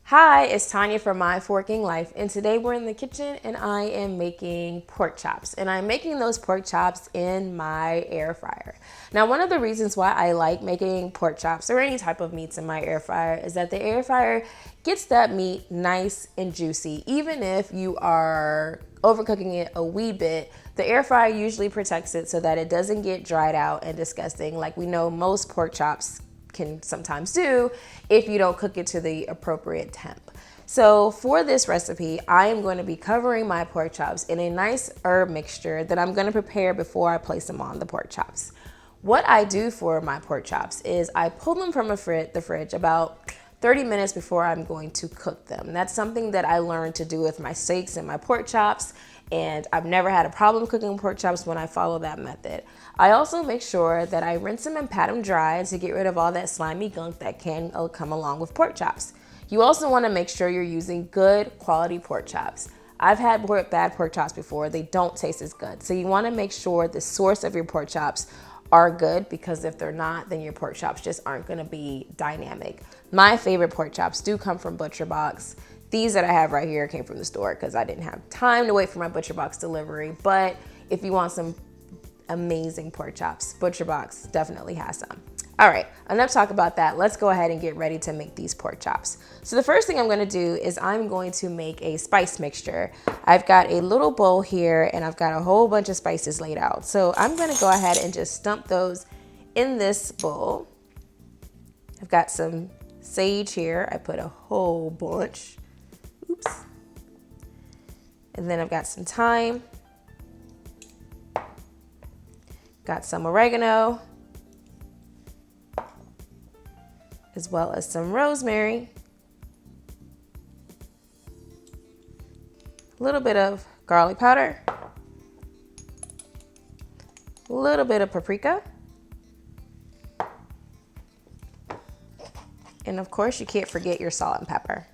Hi, it's Tanya from My Forking Life, and today we're in the kitchen and I am making pork chops, and I'm making those pork chops in my air fryer. Now, one of the reasons why I like making pork chops or any type of meats in my air fryer is that the air fryer gets that meat nice and juicy. Even if you are overcooking it a wee bit, the air fryer usually protects it so that it doesn't get dried out and disgusting like we know most pork chops can sometimes do if you don't cook it to the appropriate temp. So for this recipe, I am going to be covering my pork chops in a nice herb mixture that I'm going to prepare before I place them on the pork chops. What I do for my pork chops is I pull them from the fridge about 30 minutes before I'm going to cook them. That's something that I learned to do with my steaks and my pork chops, and I've never had a problem cooking pork chops when I follow that method. I also make sure that I rinse them and pat them dry to get rid of all that slimy gunk that can come along with pork chops. You also want to make sure you're using good quality pork chops. I've had bad pork chops before. They don't taste as good. So you want to make sure the source of your pork chops are good, because if they're not, then your pork chops just aren't going to be dynamic. My favorite pork chops do come from Butcher Box. These that I have right here came from the store because I didn't have time to wait for my Butcher Box delivery. But if you want some amazing pork chops, Butcher Box definitely has some. All right, enough talk about that. Let's go ahead and get ready to make these pork chops. So the first thing I'm gonna do is I'm going to make a spice mixture. I've got a little bowl here and I've got a whole bunch of spices laid out. So I'm gonna go ahead and just dump those in this bowl. I've got some sage here. I put a whole bunch. Oops. And then I've got some thyme. Got some oregano, as well as some rosemary, a little bit of garlic powder, a little bit of paprika, and of course you can't forget your salt and pepper.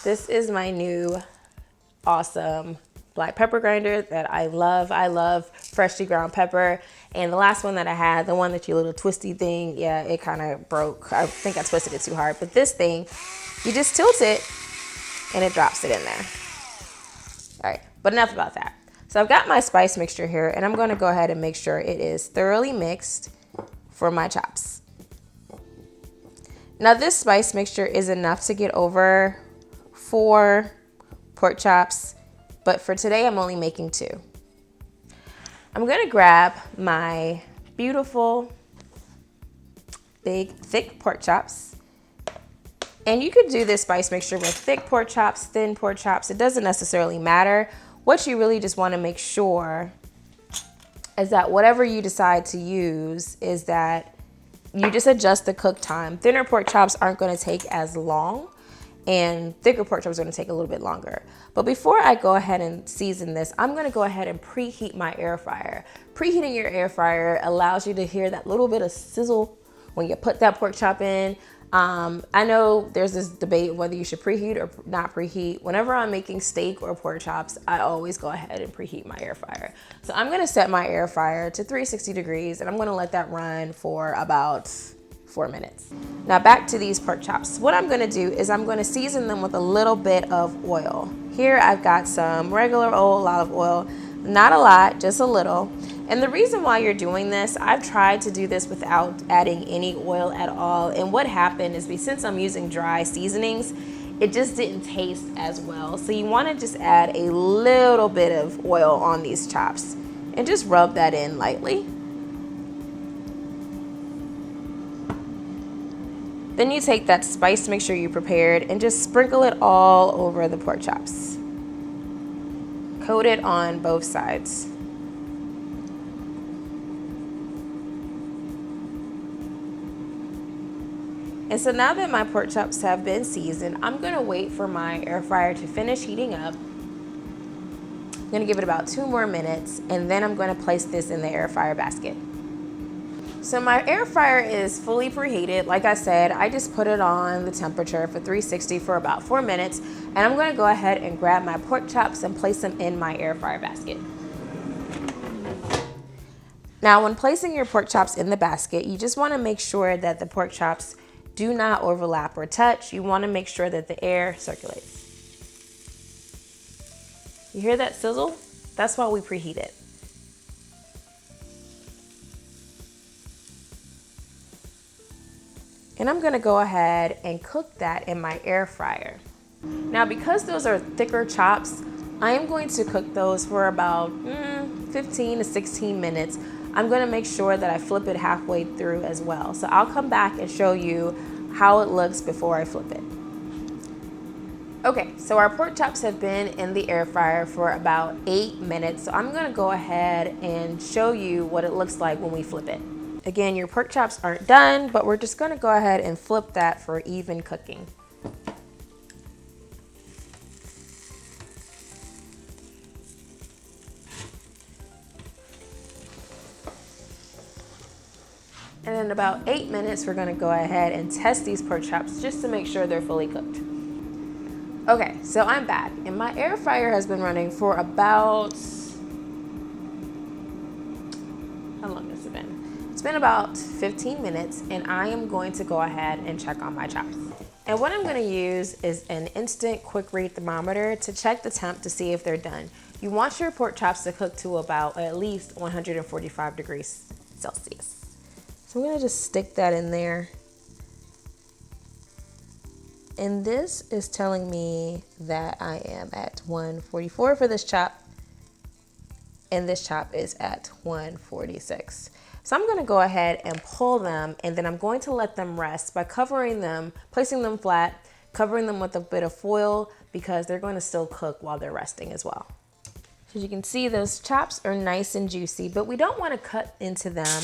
This is my new awesome black pepper grinder that I love. I love freshly ground pepper. And the last one that I had, the one that your little twisty thing, yeah, it kind of broke. I think I twisted it too hard. But this thing, you just tilt it and it drops it in there. All right, but enough about that. So I've got my spice mixture here and I'm gonna go ahead and make sure it is thoroughly mixed for my chops. Now this spice mixture is enough to get over 4 pork chops, but for today I'm only making 2. I'm gonna grab my beautiful big thick pork chops, and you could do this spice mixture with thick pork chops, thin pork chops. It doesn't necessarily matter. What you really just want to make sure is that whatever you decide to use is that you just adjust the cook time. Thinner pork chops aren't going to take as long, and thicker pork chops are going to take a little bit longer. But before I go ahead and season this, I'm going to go ahead and preheat my air fryer. Preheating your air fryer allows you to hear that little bit of sizzle when you put that pork chop in. I know there's this debate whether you should preheat or not preheat. Whenever I'm making steak or pork chops, I always go ahead and preheat my air fryer. So I'm going to set my air fryer to 360 degrees and I'm going to let that run for about 4 minutes. Now back to these pork chops. What I'm gonna do is I'm gonna season them with a little bit of oil. Here I've got some regular old olive oil, not a lot, just a little. And the reason why you're doing this, I've tried to do this without adding any oil at all. And what happened is since I'm using dry seasonings, it just didn't taste as well. So you wanna just add a little bit of oil on these chops and just rub that in lightly. Then you take that spice mixture you prepared and just sprinkle it all over the pork chops. Coat it on both sides. And so now that my pork chops have been seasoned, I'm gonna wait for my air fryer to finish heating up. I'm gonna give it about 2 more minutes and then I'm gonna place this in the air fryer basket. So my air fryer is fully preheated. Like I said, I just put it on the temperature for 360 for about 4 minutes. And I'm gonna go ahead and grab my pork chops and place them in my air fryer basket. Now, when placing your pork chops in the basket, you just want to make sure that the pork chops do not overlap or touch. You want to make sure that the air circulates. You hear that sizzle? That's why we preheat it. And I'm gonna go ahead and cook that in my air fryer. Now, because those are thicker chops, I am going to cook those for about 15 to 16 minutes. I'm gonna make sure that I flip it halfway through as well. So I'll come back and show you how it looks before I flip it. Okay, so our pork chops have been in the air fryer for about 8 minutes. So I'm gonna go ahead and show you what it looks like when we flip it. Again, your pork chops aren't done, but we're just gonna go ahead and flip that for even cooking. And in about 8 minutes, we're gonna go ahead and test these pork chops just to make sure they're fully cooked. Okay, so I'm back, and my air fryer has been running for about, how long has it been? It's been about 15 minutes, and I am going to go ahead and check on my chops. And what I'm gonna use is an instant quick read thermometer to check the temp to see if they're done. You want your pork chops to cook to about at least 145 degrees Celsius. So I'm gonna just stick that in there. And this is telling me that I am at 144 for this chop, and this chop is at 146. So I'm gonna go ahead and pull them, and then I'm going to let them rest by covering them, placing them flat, covering them with a bit of foil because they're going to still cook while they're resting as well. So as you can see, those chops are nice and juicy, but we don't want to cut into them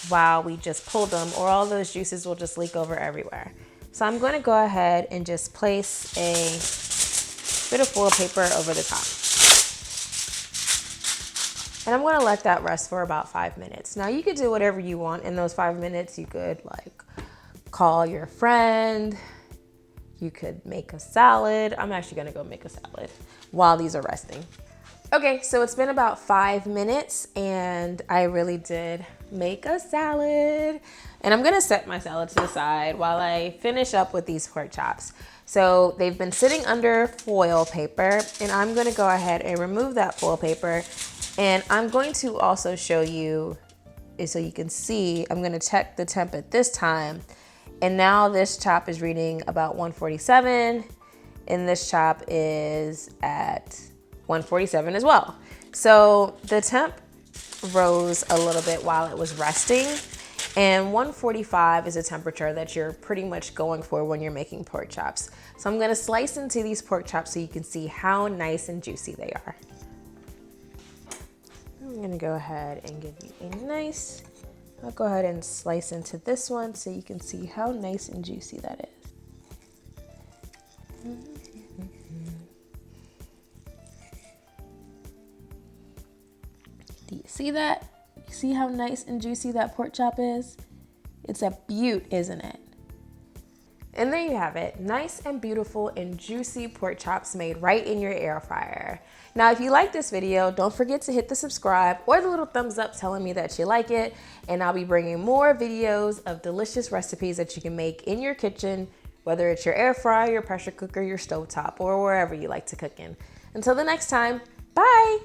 while we just pull them, or all those juices will just leak over everywhere. So I'm going to go ahead and just place a bit of foil paper over the top. And I'm going to let that rest for about 5 minutes. Now you could do whatever you want in those 5 minutes. You could like call your friend. You could make a salad. I'm actually going to go make a salad while these are resting. Okay, so it's been about 5 minutes and I really did make a salad. And I'm gonna set my salad to the side while I finish up with these pork chops. So they've been sitting under foil paper, and I'm gonna go ahead and remove that foil paper. And I'm going to also show you, so you can see, I'm gonna check the temp at this time. And now this chop is reading about 147, and this chop is at 147 as well. So the temp rose a little bit while it was resting, and 145 is a temperature that you're pretty much going for when you're making pork chops. So I'm gonna slice into these pork chops so you can see how nice and juicy they are. I'm gonna go ahead and give you a nice, I'll go ahead and slice into this one so you can see how nice and juicy that is. Do you see that? You see how nice and juicy that pork chop is? It's a beaut, isn't it? And there you have it, nice and beautiful and juicy pork chops made right in your air fryer. Now, if you like this video, don't forget to hit the subscribe or the little thumbs up telling me that you like it, and I'll be bringing more videos of delicious recipes that you can make in your kitchen, whether it's your air fryer, your pressure cooker, your stovetop, or wherever you like to cook in. Until the next time, bye!